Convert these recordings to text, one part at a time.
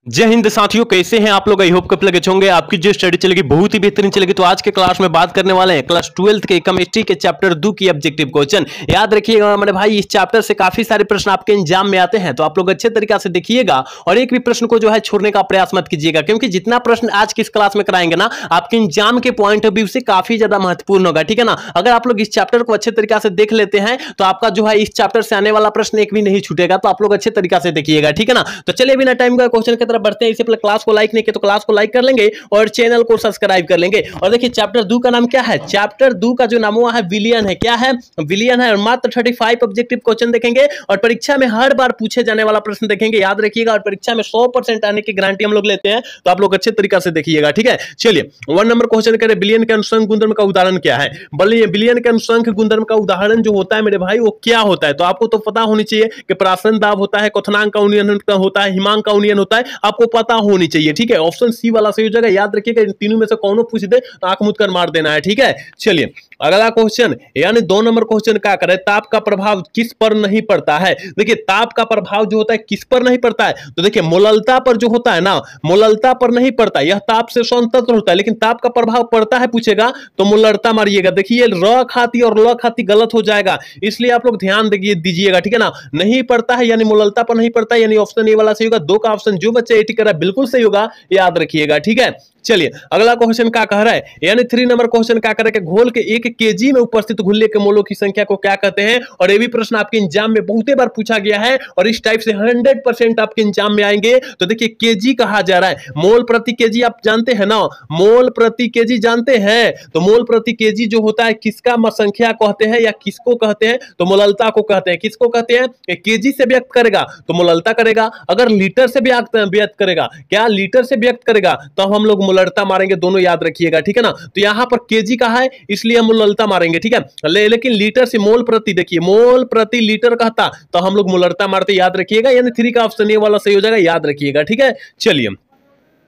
जय हिंद साथियों, कैसे हैं आप लोग। आई होप कब लगे होंगे आपकी जो स्टडी चलेगी बहुत ही बेहतरीन चलेगी। तो आज के क्लास में बात करने वाले हैं क्लास 12th के केमिस्ट्री के चैप्टर 2 की ऑब्जेक्टिव क्वेश्चन। याद रखिएगा मेरे भाई, इस चैप्टर से काफी सारे प्रश्न आपके एग्जाम में आते हैं, तो आप लोग अच्छे तरीके से देखिएगा और एक भी प्रश्न को जो है छोड़ने का प्रयास मत कीजिएगा, क्योंकि जितना प्रश्न आज की इस क्लास में कराएंगे ना, आपके एग्जाम के पॉइंट ऑफ व्यू से काफी ज्यादा महत्वपूर्ण होगा। ठीक है ना। अगर आप लोग इस चैप्टर को अच्छे तरीके से देख लेते हैं तो आपका जो है इस चैप्टर से आने वाला प्रश्न एक भी नहीं छूटेगा। तो आप लोग अच्छे तरीके से देखिएगा, ठीक है ना। तो चलिए बिना टाइम का क्वेश्चन की तरफ बढ़ते हैं। इससे पहले क्लास को लाइक नहीं किया तो क्लास को लाइक कर लेंगे और चैनल को सब्सक्राइब कर लेंगे। और देखिए चैप्टर 2 का नाम क्या है। चैप्टर 2 का जो नाम हुआ है विलियन है। क्या है? विलियन है। और मात्र 35 ऑब्जेक्टिव क्वेश्चन देखेंगे और परीक्षा में हर बार पूछे जाने वाला प्रश्न देखेंगे। याद रखिएगा, और परीक्षा में 100% आने की गारंटी हम लोग लेते हैं, तो आप लोग अच्छे तरीके से देखिएगा, ठीक है। चलिए 1 नंबर क्वेश्चन करें। विलियन के अनुसंग गुणधर्म का उदाहरण क्या है। विलियन के अनुसंग गुणधर्म का उदाहरण जो होता है मेरे भाई वो क्या होता है, तो आपको तो पता होनी चाहिए कि प्रासन दाब होता है, क्वथनांक का उन्नयन होता है, हिमांक का उन्नयन होता है, आपको पता होनी चाहिए, ठीक है। ऑप्शन सी वाला सही हो जाएगा। याद रखिएगा, इन तीनों में से कौन पूछ दे तो आंख मूंद कर मार देना है, ठीक है। चलिए अगला क्वेश्चन यानी 2 नंबर क्वेश्चन क्या करे। ताप का प्रभाव किस पर नहीं पड़ता है। देखिए ताप का प्रभाव जो होता है किस पर नहीं पड़ता है, तो देखिए मोललता पर जो होता है ना, मोललता पर नहीं पड़ता। यह ताप से स्वतंत्र होता है, लेकिन ताप का प्रभाव पड़ता है पूछेगा तो मोललता मारिएगा। देखिए र खाती और ल खाती गलत हो जाएगा, इसलिए आप लोग ध्यान दीजिएगा, ठीक है ना। नहीं पड़ता है यानी मोललता पर नहीं पड़ता, यानी ऑप्शन ए वाला सही होगा। 2 का ऑप्शन जो बच्चा 80 कर रहा है बिल्कुल सही होगा, याद रखिएगा, ठीक है। चलिए अगला क्वेश्चन क्या कह रहा है, यानी 3 नंबर क्वेश्चन क्या कर रहा है कि घोल के 1 केजी में उपस्थित घुल्ले के मोलों की संख्या को क्या कहते हैं। और ये भी प्रश्न आपके एग्जाम में बहुत बार पूछा गया है और इस टाइप से 100% आपके एग्जाम में आएंगे। तो देखिए केजी कहा जा रहा है, मोल प्रति केजी आप जानते हैं ना, मोल प्रति केजी जानते हैं। तो मोल प्रति केजी जो होता है किसका संख्या कहते हैं या किसको कहते हैं, तो मोललता को कहते हैं। किसको कहते हैं? केजी से व्यक्त करेगा तो मोललता करेगा, अगर लीटर से व्यक्त करेगा, क्या लीटर से व्यक्त करेगा तो हम लोग मोललता मारेंगे, दोनों याद रखिएगा, ठीक है ना। तो यहां पर केजी कहा है इसलिए हम मोललता मारेंगे, ठीक है। लेकिन लीटर से मोल प्रति, देखिए मोल प्रति लीटर कहता तो हम लोग मोललता मारते, याद रखिएगा। यानी 3 का ऑप्शन ए वाला सही हो जाएगा, याद रखिएगा, ठीक है। चलिए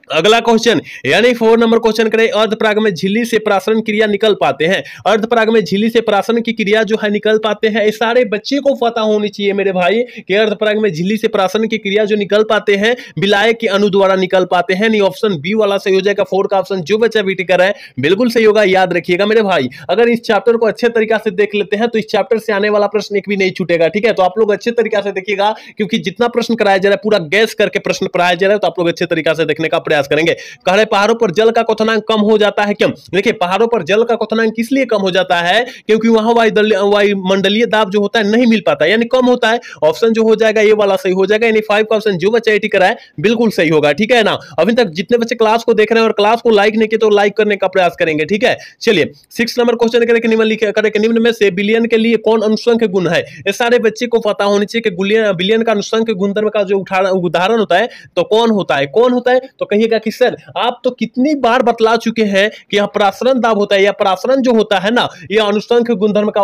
अगला क्वेश्चन यानी 4 नंबर क्वेश्चन करें। अर्धपराग में झिल्ली से प्राशन क्रिया निकल पाते हैं। अर्धपराग में झिल्ली से प्राशन की क्रिया जो है निकल पाते हैं, इस सारे बच्चे को पता होनी चाहिए मेरे भाई कि अर्धपराग में झिल्ली से प्राशन की क्रिया जो निकल पाते हैं विलायक के अणु द्वारा निकल पाते हैं। नहीं ऑप्शन बी वाला सही हो जाएगा। 4 का ऑप्शन जो बच्चा बीटी कर रहा है बिल्कुल सही होगा, याद रखिएगा मेरे भाई। अगर इस चैप्टर को अच्छे तरीके से देख लेते हैं तो इस चैप्टर से आने वाला प्रश्न एक भी नहीं छूटेगा, ठीक है। तो आप लोग अच्छे तरीके से देखिएगा, क्योंकि जितना प्रश्न कराया जा रहा है पूरा गैस करके प्रश्न पढ़ाया जा रहा है, तो आप लोग अच्छे तरीके से देखने का प्रयास करेंगे। पहाड़ों पर जल का क्वथनांक कम हो जाता है क्यों। देखिए पहाड़ों पर जल का क्वथनांक किस लिए कम हो जाता है, क्योंकि वहां वायुमंडलीय दाब जो होता है नहीं मिल पाता, यानी कम होता है। ऑप्शन जो हो जाएगा ये वाला सही हो जाएगा, यानी 5 का ऑप्शन जो बच्चा 80 करा है बिल्कुल सही होगा, ठीक है ना। अभी तक जितने बच्चे क्लास को देख रहे हैं और क्लास को लाइक नहीं किए तो लाइक करने का प्रयास करेंगे, ठीक है। चलिए 6 नंबर क्वेश्चन करें। निम्न में से विलियन के लिए कौन अनुसंख्य गुण है। ये सारे बच्चे को पता होनी चाहिए कि विलियन का अनुसंख्य गुणधर्म का जो उदाहरण होता है तो कौन होता है, कौन होता है। तो कहिएगा कि सर आप तो कितनी बार बतला चुके हैं कि यह प्रासरण दाब होता है या प्रासरण जो होता है ना, यह अनुसंख्य गुणधर्म का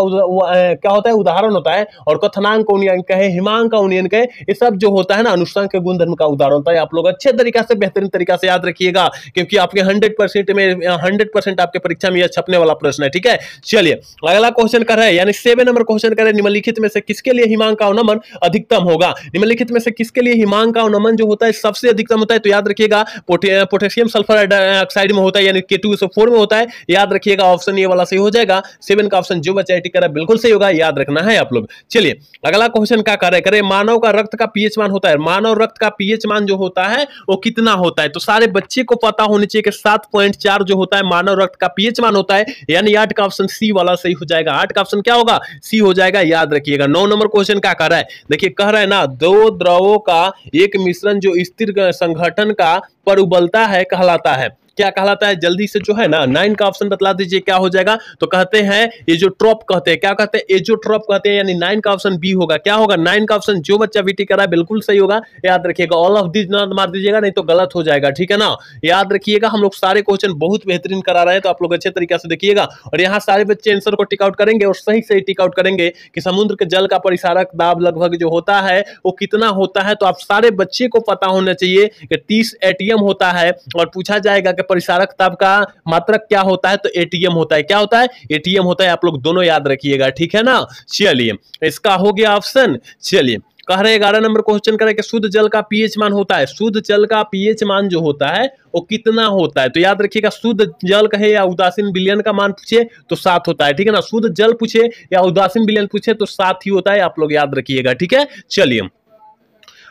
क्या होता है, उदाहरण होता है। और क्वथनांक का उन्नयन कहे, हिमांक का उन्नयन कहे, ये सब जो होता है ना अनुसंख्य गुणधर्म का उदाहरण होता है। आप लोग अच्छे तरीके से बेहतरीन तरीके से याद रखिएगा, क्योंकि आपके 100% आपके परीक्षा में यह छपने वाला प्रश्न है, ठीक है। चलिए अगला क्वेश्चन कर रहे हैं, यानी 7 नंबर क्वेश्चन करें। निम्नलिखित में से किसके लिए हिमांक का अवनमन अधिकतम होगा। निम्नलिखित में से किसके लिए हिमांक का अवनमन जो होता है सबसे अधिकतम होता है, तो याद रखिएगा पोटेशियम सल्फर ऑक्साइड में होता है, यानी K2SO4 में होता है, याद रखिएगा। ऑप्शन ये वाला सही हो जाएगा। 7 का ऑप्शन जो बच्चा टिक करा बिल्कुल सही होगा, याद रखना है आप लोग। चलिए अगला क्वेश्चन क्या करे। मानव का रक्त का पीएच मान होता है, मानव रक्त का पीएच मान जो होता है वो कितना होता है, तो सारे बच्चे को पता होनी चाहिए कि 7.4 जो होता है मानव रक्त का पीएच मान होता है, यानी 8 का ऑप्शन सी वाला सही हो जाएगा। 8 का ऑप्शन क्या होगा, सी हो जाएगा, याद रखिएगा। 9 नंबर क्वेश्चन क्या कर रहा है, देखिए कह रहा है ना, 2 द्रवों का एक मिश्रण जो स्थिर संघटन का पर उबलता है कहलाता है, क्या कहलाता है, जल्दी से जो है ना 9 का ऑप्शन बतला दीजिए क्या हो जाएगा। तो कहते हैं एजोट्रोप कहते हैं, क्या कहते हैं, एजोट्रोप कहते हैं, यानी 9 का ऑप्शन बी होगा। क्या होगा, 9 का ऑप्शन जो बच्चा बीटी करा है बिल्कुल सही होगा, याद रखिएगा। ऑल ऑफ दिस ना मार दीजिएगा, नहीं तो गलत हो जाएगा, ठीक है ना। याद रखिएगा हम लोग सारे क्वेश्चन बहुत बेहतरीन करा रहे हैं, तो आप लोग अच्छे तरीके से देखिएगा। और यहाँ सारे बच्चे आंसर को टिक आउट करेंगे और सही सही टिक आउट करेंगे कि समुद्र के जल का परिसारक दाब लगभग जो होता है वो कितना होता है। तो आप सारे बच्चे को पता होना चाहिए कि 30 एटीएम होता है, और पूछा जाएगा कि परिसारक दाब का मात्रक क्या होता है, तो एटीएम होता है। क्या होता है, एटीएम होता है। आप लोग दोनों याद रखिएगा, ठीक है ना। चलिए इसका हो गया ऑप्शन। चलिए कह रहे 11 नंबर क्वेश्चन करें कि शुद्ध जल का पीएच मान होता है, शुद्ध जल का पीएच मान जो होता है वो कितना होता है? तो याद रखिएगा, शुद्ध जल कहे या उदासीन विलयन का मान पूछे तो 7 होता है, ठीक है ना। शुद्ध जल पूछे या उदासीन विलयन पूछे तो 7 ही होता है, आप लोग याद रखिएगा, ठीक है। चलिए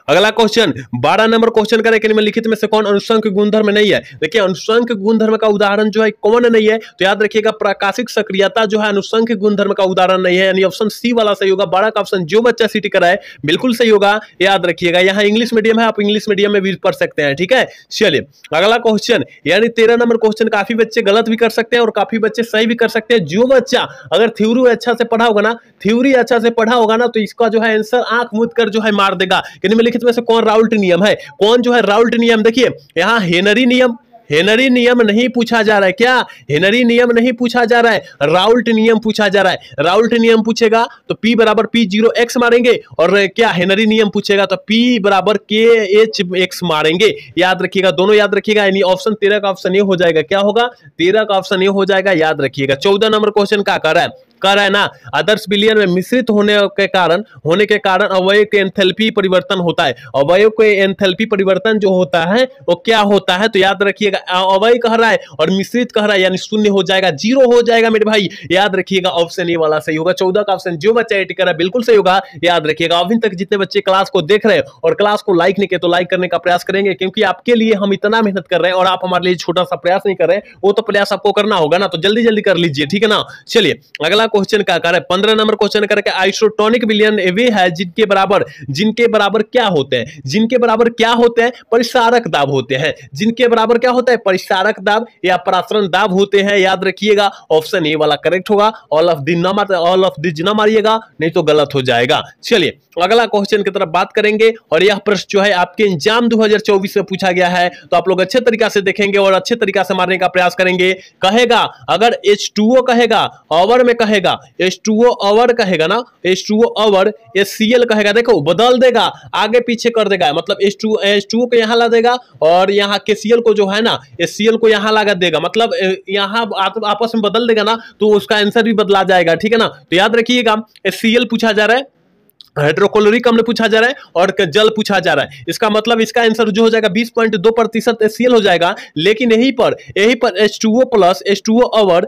अगला क्वेश्चन 12 नंबर क्वेश्चन करें कि निम्नलिखित में से कौन अनुषंग गुणधर्म नहीं है? देखिए अनुषंग गुणधर्म का उदाहरण जो है कौन नहीं है? तो याद रखिएगा प्राकाशिक सक्रियता जो है अनुषंग गुणधर्म का उदाहरण नहीं है, यानी ऑप्शन सी वाला सही होगा। 12 का ऑप्शन जो बच्चा सीटी कराए बिल्कुल सही होगा, याद रखिएगा। यहाँ इंग्लिश मीडियम है, आप इंग्लिश मीडियम में भी पढ़ सकते हैं, ठीक है। चलिए अगला क्वेश्चन यानी 13 नंबर क्वेश्चन काफी बच्चे गलत भी कर सकते हैं और काफी बच्चे सही भी कर सकते हैं। जो बच्चा अगर थ्योरी अच्छा से पढ़ा होगा ना, थ्योरी अच्छा से पढ़ा होगा ना, तो इसका जो है आंसर आंख मूंद कर जो है मार देगा कि निम्नलिखित में से कौन राउल्ट नियम है? कौन जो है राउल्ट नियम? देखिए यहां हेनरी नियम नहीं पूछा जा रहा है। क्या हेनरी नियम नहीं पूछा जा रहा है, राउल्ट नियम पूछा जा रहा है। राउल्ट नियम पूछेगा तो P बराबर P0x मारेंगे, और क्या हेनरी नियम पूछेगा तो P बराबर KHX मारेंगे। याद रखिएगा, दोनों याद रखिएगा, यानी ऑप्शन 13 का ऑप्शन ये हो जाएगा। क्या होगा? 13 का ऑप्शन ये हो जाएगा, याद रखिएगा। 14 नंबर क्वेश्चन क्या कर रहा है? कह रहा है ना, आदर्श विलयन में मिश्रित होने के कारण अवयव के एंथैल्पी परिवर्तन होता है। अवयव के एंथैल्पी परिवर्तन जो होता है वो क्या होता है? तो याद रखिएगा, अवयव कह रहा है और मिश्रित कह रहा है, यानी शून्य हो जाएगा, 0 हो जाएगा मेरे भाई। याद रखिएगा ऑप्शन ए वाला सही होगा। 14 का ऑप्शन जो बच्चा एटी कर रहा है बिल्कुल सही होगा, याद रखिएगा। अभी तक जितने बच्चे क्लास को देख रहे हैं और क्लास को लाइक नहीं किए तो लाइक करने का प्रयास करेंगे, क्योंकि आपके लिए हम इतना मेहनत कर रहे हैं और आप हमारे लिए छोटा सा प्रयास नहीं कर रहे हैं, वो तो प्रयास आपको करना होगा ना, तो जल्दी जल्दी कर लीजिए, ठीक है ना। चलिए अगला क्वेश्चन क्या कर रहा है? 15 नंबर क्वेश्चन करके आइसोटोनिक विलयन वे है जिनके बराबर क्या होते हैं? जिनके बराबर क्या होते हैं? परिसारक दाब होते हैं। जिनके बराबर क्या होता है? परिसारक दाब या परासरण दाब होते हैं, याद रखिएगा। ऑप्शन ए वाला करेक्ट होगा। ऑल ऑफ दिस ना मारिएगा, नहीं तो गलत हो जाएगा। चलिए अगला क्वेश्चन की तरफ बात करेंगे, और यह प्रश्न जो है आपके एग्जाम 2024 में पूछा गया है, तो आप लोग अच्छे तरीका से देखेंगे और अच्छे तरीका से मारने का प्रयास करेंगे। कहेगा अगर H2O कहेगा ओवर में कहेगा, H2O ओवर कहेगा ना, H2O ओवर HCl कहेगा, देखो बदल देगा, आगे पीछे कर देगा, मतलब H2O को यहां ला देगा और यहां KCl को जो है ना HCl को यहां लगा देगा, मतलब यहां आपस में बदल देगा ना, तो उसका आंसर भी बदला जाएगा, ठीक है ना। तो याद रखिएगा HCl पूछा जा रहा है, हाइड्रोक्लोरिक अम्ल पूछा जा रहा है और जल पूछा जा रहा है। इसका मतलब इसका आंसर जो हो जाएगा 20.2% HCl हो जाएगा। लेकिन यहीं पर H2O plus H2O over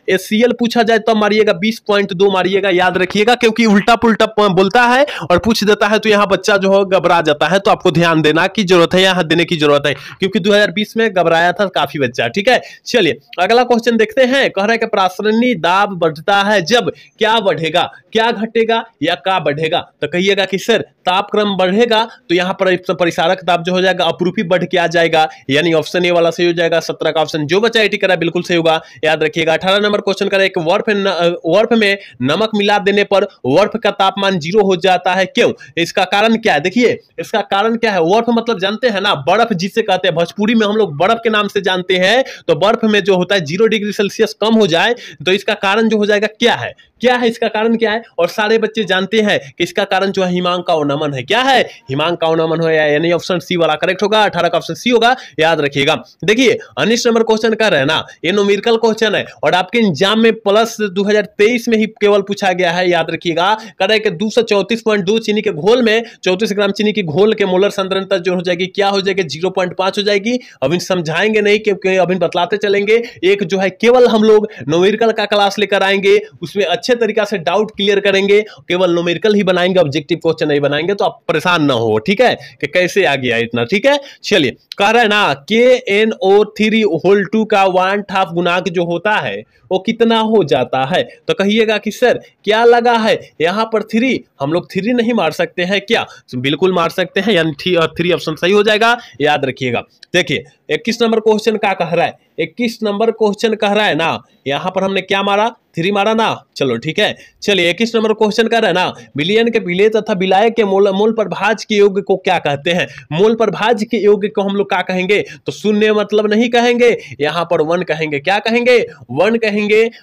HCl पूछा जाए तब मारिएगा 20.2 मारिएगा, याद रखिएगा, क्योंकि उल्टा पुल्टा बोलता है और पूछ देता है तो यहाँ बच्चा जो है घबरा जाता है। तो आपको ध्यान देना की जरूरत है, यहाँ देने की जरूरत है, क्योंकि 2020 में घबराया था काफी बच्चा, ठीक है। चलिए अगला क्वेश्चन देखते हैं। कह रहा है कि प्रासरणी दाब बढ़ता है जब क्या बढ़ेगा, क्या घटेगा या क्या बढ़ेगा? तो कहिएगा कि सर तापक्रम बढ़ेगा तो यहाँ पर परिसारक दाब जो हो जाएगा अपरूपी बढ़ के आ जाएगा, यानी ऑप्शन ए वाला सही हो जाएगा। 17 का ऑप्शन जो बच्चा एटी करा बिल्कुल सही होगा, याद रखिएगा। 18 नंबर क्वेश्चन करें, एक बर्फ में नमक मिला देने पर बर्फ का तापमान 0 हो जाता है, क्यों? इसका कारण क्या है? देखिए इसका कारण क्या है, बर्फ मतलब जानते हैं ना, बर्फ जिसे कहते हैं, भोजपुरी में हम लोग बर्फ के नाम से जानते हैं। तो बर्फ में जो होता है 0 डिग्री सेल्सियस कम हो जाए तो इसका कारण जो हो जाएगा क्या है, इसका कारण क्या है? और सारे बच्चे जानते हैं कि इसका कारण जो है हिमांक का अवनमन है। क्या है? हिमांक का अवनमन है, यानी ऑप्शन सी वाला करेक्ट होगा। 18 का ऑप्शन सी होगा, याद रखिएगा। देखिए 19 नंबर क्वेश्चन कर रहे हैं ना, ये न्यूमेरिकल क्वेश्चन है और आपके एग्जाम में प्लस 2023 में ही केवल पूछा गया है, याद रखिएगा। कर रहे कि 234.2 चीनी के घोल में 34 ग्राम चीनी की घोल के मोलर सांद्रता जो हो जाएगी क्या हो जाएगी? 0.5 हो जाएगी। अभी समझाएंगे नहीं, क्योंकि अभी बतलाते चलेंगे। एक जो है केवल हम लोग न्यूमेरिकल का क्लास लेकर आएंगे, उसमें अच्छे तरीका से डाउट क्लियर करेंगे, केवल न्यूमेरिकल ही बनाएंगे, ऑब्जेक्टिव क्वेश्चन नहीं बनाएंगे, तो आप परेशान ना हो, ठीक है, कि कैसे आ गया इतना, ठीक है। चलिए कह रहा है ना KNO3 का 1/2 गुणांक जो होता है वो कितना हो जाता है? तो कहिएगा कि सर क्या लगा है यहाँ पर 3, हम लोग 3 नहीं मार सकते हैं क्या? बिल्कुल मार सकते हैं, यानी 3 ऑप्शन सही हो जाएगा, याद रखिएगा। देखिए 21 नंबर क्वेश्चन क्या कह रहा है? 21 नंबर क्वेश्चन कह रहा है ना, यहाँ पर हमने क्या मारा? 3 मारा ना, चलो ठीक है। चलिए 21 नंबर क्वेश्चन कह रहा है ना, विलयन के विलेय तथा विलायक के मूल पर भाज्य के योग को क्या कहते हैं? मूल पर भाज्य के योग को हम लोग क्या कहेंगे? तो शून्य मतलब नहीं कहेंगे, यहाँ पर 1 कहेंगे। क्या कहेंगे? 1 कहेंगे।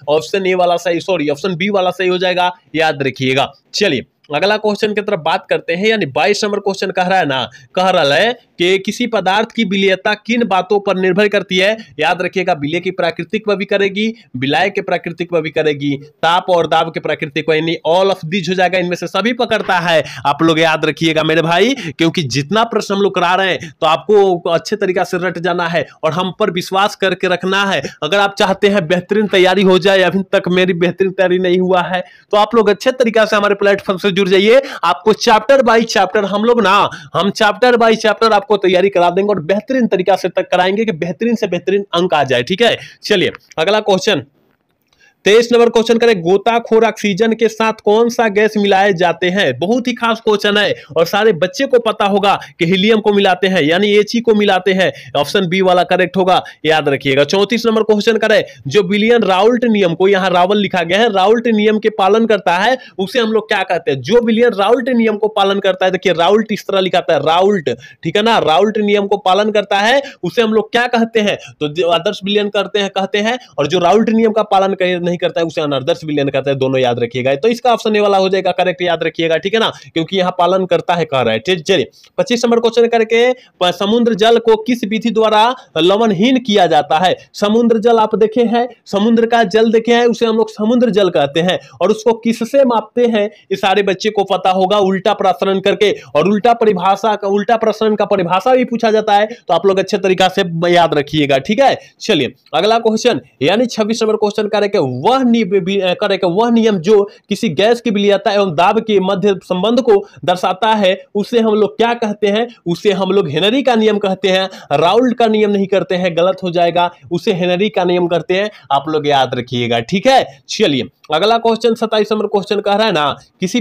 ऑप्शन ए वाला सही, सॉरी ऑप्शन बी वाला सही हो जाएगा, याद रखिएगा। चलिए अगला क्वेश्चन की तरफ बात करते हैं, यानी 22 नंबर क्वेश्चन कह रहा है ना, कह रहा है कि किसी पदार्थ की विलेयता किन बातों पर निर्भर करती है। याद रखिएगा, विलेय की प्राकृतिक पर भी करेगी, विलायक के प्राकृतिक पर भी करेगी, ताप और दाब के प्राकृतिक पर, यानी ऑल ऑफ दिस हो जाएगा, इनमें से सभी पकड़ता है। आप लोग याद रखिएगा मेरे भाई, क्योंकि जितना प्रश्न हम लोग करा रहे हैं तो आपको अच्छे तरीका से रट जाना है और हम पर विश्वास करके रखना है। अगर आप चाहते हैं बेहतरीन तैयारी हो जाए, अभी तक मेरी बेहतरीन तैयारी नहीं हुआ है, तो आप लोग अच्छे तरीका से हमारे प्लेटफॉर्म से जुड़ जाइए। आपको चैप्टर बाय चैप्टर हम चैप्टर बाय चैप्टर आपको तैयारी करा देंगे और बेहतरीन तरीका से तक कराएंगे कि बेहतरीन से बेहतरीन अंक आ जाए। ठीक है, चलिए अगला क्वेश्चन 23 नंबर क्वेश्चन करें, गोताखोर ऑक्सीजन के साथ कौन सा गैस मिलाए जाते हैं। बहुत ही खास क्वेश्चन है और सारे बच्चे को पता होगा कि हीलियम को मिलाते हैं, यानी He को मिलाते हैं। ऑप्शन बी वाला करेक्ट होगा, याद रखिएगा। 34 नंबर क्वेश्चन करें, जो विलियम राउल्ट नियम को, यहां रावल लिखा गया है, राउल्ट नियम के पालन करता है उसे हम लोग क्या कहते हैं। जो विलियम राउल्ट नियम को पालन करता है, देखिए राउल्ट इस तरह लिखा है, राउल्ट, ठीक है ना, राउल्ट नियम को पालन करता है उसे हम लोग क्या कहते हैं। तो जो आदर्श विलियन कहते हैं, और जो राउल्ट नियम का पालन नहीं करता है उसे अनादर्श विलयन कहता है। दोनों याद रखिएगा, तो इसका ऑप्शन ए वाला हो जाएगा करेक्ट, याद रखिएगा, ठीक है ना, क्योंकि यहां पालन करता है कह रहा है। चलिए 25 नंबर क्वेश्चन करके, समुद्र जल को किस विधि द्वारा लवणहीन किया जाता है। समुद्र जल आप देखे हैं, समुद्र का जल देखे हैं, उसे हम लोग समुद्र जल कहते हैं, और उसको किससे मापते हैं ये सारे बच्चे को पता होगा, उल्टा प्रसरण करके। और उल्टा प्रसरण का परिभाषा भी पूछा जाता है, तो आप लोग अच्छे तरीका से याद रखिएगा, ठीक है। चलिए अगला क्वेश्चन, यानी 26 नंबर क्वेश्चन करेंगे, वह नियम जो किसी गैस की विलेयता एवं दाब के मध्य संबंध को दर्शाता है उसे हम लोग क्या कहते हैं। उसे हम लोग हेनरी का नियम कहते हैं, राउल्ट का नियम नहीं करते हैं, गलत हो जाएगा, उसे हेनरी का नियम करते हैं, आप लोग याद रखिएगा, ठीक है। चलिए अगला क्वेश्चन 27 नंबर क्वेश्चन कह रहा है ना, किसी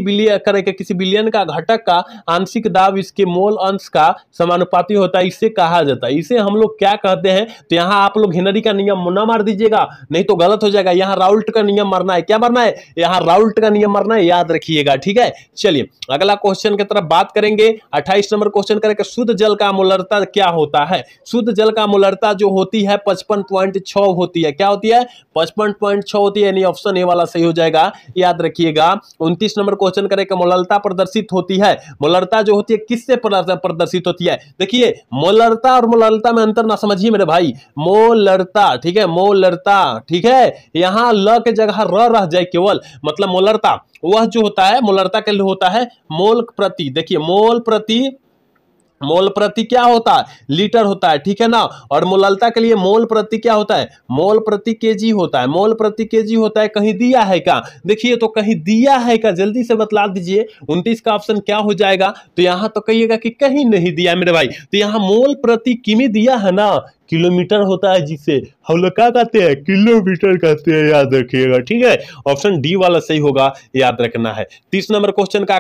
विलयन का घटक का आंशिक दाब इसके मोल अंश का समानुपाती होता है, इसे कहा जाता है, इसे हम लोग क्या कहते हैं। तो यहां आप लोग हेनरी का नियम न मार दीजिएगा, नहीं तो गलत हो जाएगा। यहां राउल्ट का नियम मारना है, क्या मारना है, यहां राउल्ट का नियम मारना है, याद रखिएगा, ठीक है। चलिए अगला क्वेश्चन की तरफ बात करेंगे, 28 नंबर क्वेश्चन करेंगे, शुद्ध जल का मोलरता क्या होता है। शुद्ध जल का मोलरता जो होती है 55.6 होती है, क्या होती है, 55.6 होती है, यानी ऑप्शन ए वाला सही हो जाएगा, याद रखिएगा। 29 नंबर क्वेश्चन करेंगे, मोलरता प्रदर्शित होती है, मोलरता जो होती है किससे प्रदर्शित होती है। देखिए मोलरता और मोलरता में अंतर ना समझिए मेरे भाई, मोलरता, ठीक है, मोलरता, ठीक है, यहां ल के जगह र रह जाए केवल, मतलब मोलरता वह जो होता है, मोलरता के लिए होता है मोल प्रति, देखिए मोल प्रति क्या होता है, लीटर होता है, ठीक है ना। और मोललता के लिए मोल प्रति क्या होता है, मोल प्रति केजी होता है, मोल प्रति केजी होता है। कहीं दिया है क्या, देखिए तो कहीं दिया है क्या, जल्दी से बतला दीजिए। 29 का ऑप्शन क्या हो जाएगा, तो यहां तो कहिएगा कि कहीं नहीं दिया मेरे भाई, तो यहां मोल प्रति किमी दिया है ना, किलोमीटर होता है, जिसे हम लोग क्या कहते हैं, किलोमीटर कहते हैं, याद रखिएगा, ठीक है। ऑप्शन डी वाला सही होगा, याद रखना है। 30 नंबर क्वेश्चन का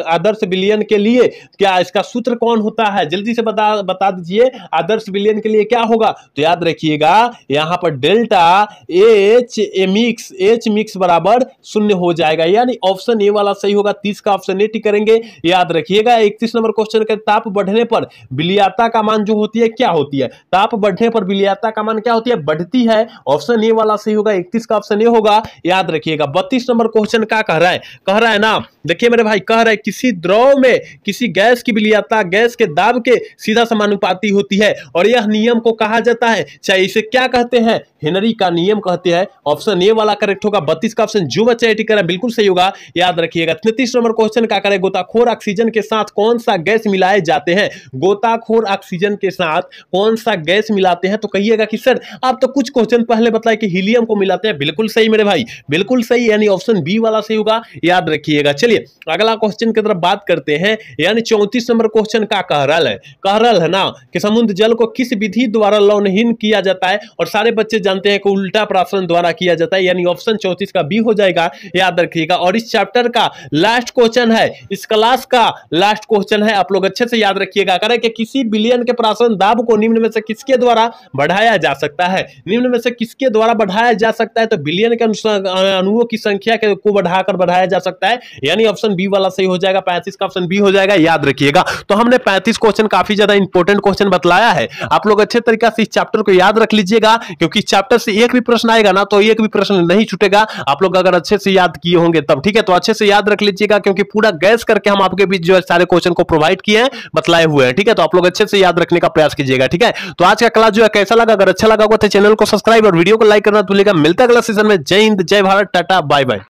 आदर्श विलयन के लिए क्या इसका सूत्र कौन होता है, जल्दी से बता दीजिए। आदर्श विलयन के लिए क्या होगा, तो याद रखिएगा यहां पर डेल्टा एच मिक्स बराबर 0 हो जाएगा, यानी ऑप्शन ए वाला सही होगा। 30 का ऑप्शन ए टिक करेंगे, याद रखिएगा। 31 नंबर क्वेश्चन का, ताप बढ़ने पर विलयता का मान जो होती है क्या होती है, ताप बढ़ने पर विलयता का मान क्या होती है, बढ़ती है, ऑप्शन ए वाला सही होगा। 31 का ऑप्शन ए होगा, याद रखिएगा। 32 नंबर क्वेश्चन क्या कह रहा है ना, देखिए मेरे भाई, कह रहा है किसी द्रव में किसी गैस की विलयता गैस के दाब के सीधा समानुपाती होती है, और यह नियम को कहा जाता है, चाहे इसे क्या कहते हैं, हेनरी का नियम कहते हैं, ऑप्शन ए वाला करेक्ट होगा। 32 का ऑप्शन जो बच्चा टिक कर बिल्कुल सही होगा, याद रखिएगा। 33 नंबर क्वेश्चन क्या करें, गोताखोर ऑक्सीजन के साथ कौन सा गैस मिलाए जाते हैं। गोताखोर ऑक्सीजन के साथ कौन सा गैस मिलाते हैं, तो कहिएगा कि सर आप तो कुछ क्वेश्चन पहले बताए कि हीलियम को मिलाते हैं, बिल्कुल सही मेरे भाई, बिल्कुल सही, यानी ऑप्शन बी वाला सही होगा, याद रखिएगा। चलिए अगला क्वेश्चन की तरफ बात करते हैं, यानी 34 नंबर क्वेश्चन का कह रहा है ना कि समुद्र जल को किस विधि द्वारा लवणहीन किया जाता है, और सारे बच्चे जानते हैं कि उल्टा प्रसरण द्वारा किया जाता है, यानी ऑप्शन 34 का बी हो जाएगा, याद रखिएगा। और इस चैप्टर का लास्ट क्वेश्चन है, इस क्लास का लास्ट क्वेश्चन है, आप लोग अच्छे से याद रखिएगा। करें कि किसी विलयन के प्रसरण दाब को निम्न में से किसके द्वारा बढ़ाया जा सकता है? निम्न में से किसके द्वारा बढ़ाया जा सकता है? तो बिलियन के अणुओं की संख्या को बढ़ाकर बढ़ाया जा सकता है, यानी ऑप्शन बी वाला सही हो जाएगा, 35 का ऑप्शन बी हो जाएगा, याद रखिएगा। तो हमने 35 क्वेश्चन काफी ज्यादा इंपॉर्टेंट क्वेश्चन बतलाया है, आप लोग अच्छे तरीके से इस चैप्टर को याद रख लीजिएगा, क्योंकि चैप्टर से एक भी प्रश्न आएगा ना तो एक भी प्रश्न नहीं छूटेगा, आप लोग अगर अच्छे से याद किए होंगे तब, ठीक है। तो अच्छे से याद रख लीजिएगा, क्योंकि पूरा गैस करके हम आपके बीच जो सारे क्वेश्चन को प्रोवाइड किए हैं, बतलाए हुए हैं, ठीक है। तो आप लोग अच्छे से याद रखने का प्रयास कीजिएगा, ठीक है। तो आज का क्लास जो है कैसा लगा? अगर अच्छा लगा होगा तो चैनल को सब्सक्राइब और वीडियो को लाइक करना भूलिएगा। मिलता है अगला सेशन में। जय हिंद, जय भारत, टाटा, बाय बाय।